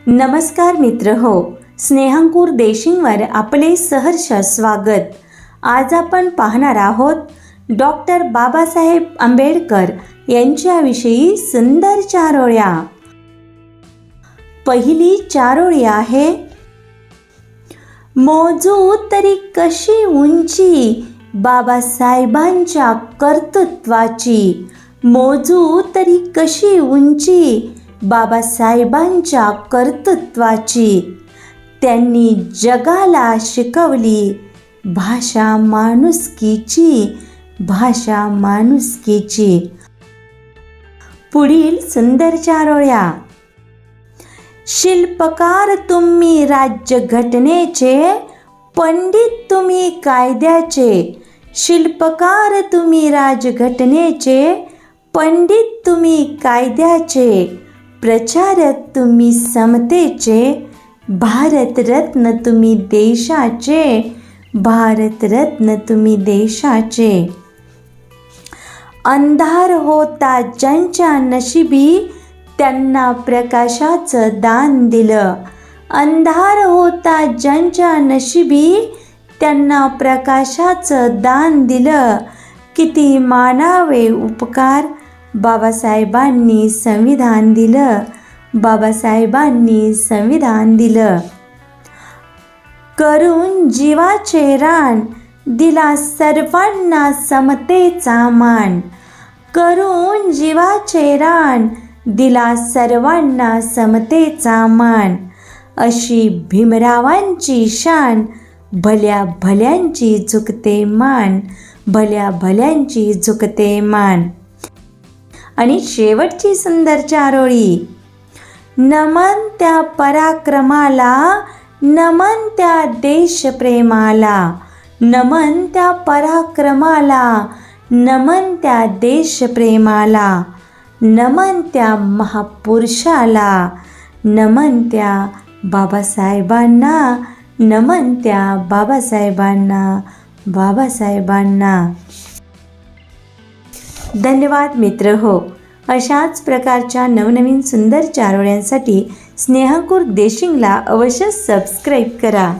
नमस्कार मित्र हो, स्नेहांकुर देशिंगवर आपले सहर्ष स्वागत। आज आपण पाहणार आहोत डॉक्टर बाबासाहेब आंबेडकर यांच्याविषयी सुंदर चारोळ्या। पहिली चारोळी आहे, मोजू तरी कशी उंची बाबासाहेबांच्या कर्तृत्वाची, मोजू तरी कशी उंची बाबासाहेबांच्या कर्तृत्वाची। त्यांनी जगाला शिकवली भाषा माणुसकीची, भाषा माणुसकीची। पुढील सुंदर चारोळ्या, शिल्पकार तुम्ही राज्यघटनेचे, पंडित तुम्ही कायद्याचे, शिल्पकार तुम्ही राजघटनेचे, पंडित तुम्ही कायद्याचे, प्रचारक तुम्ही समतेचे, भारतरत्न तुम्ही देशाचे, भारतरत्न तुम्ही देशाचे। अंधार होता ज्यांच्या नशिबी, त्यांना प्रकाशाचं दान दिलं, अंधार होता ज्यांच्या नशिबी, त्यांना प्रकाशाचं दान दिलं। किती मानावे उपकार बाबासाहेबांनी संविधान दिलं, बाबासाहेबांनी संविधान दिलं। करून जीवाचे रान दिला सर्वांना समतेचा मान, करून जीवाचे रान दिला सर्वांना समतेचा मान। अशी भीमरावांची शान, भल्या भल्यांची झुकते मान, भल्या भल्यांची झुकते मान। आणि शेवटची सुंदर चारोळी, नमन त्या पराक्रमाला, नमन त्या देशप्रेमाला, नमन त्या पराक्रमाला, नमन त्या देशप्रेमाला, नमन त्या महापुरुषाला, नमन त्या बाबासाहेबांना, नमन त्या बाबासाहेबांना, बाबासाहेबांना। धन्यवाद मित्र हो, अशाच प्रकारच्या नवनवीन सुंदर चारोळ्यांसाठी स्नेहांकुर देशिंगला अवश्य सबस्क्राईब करा।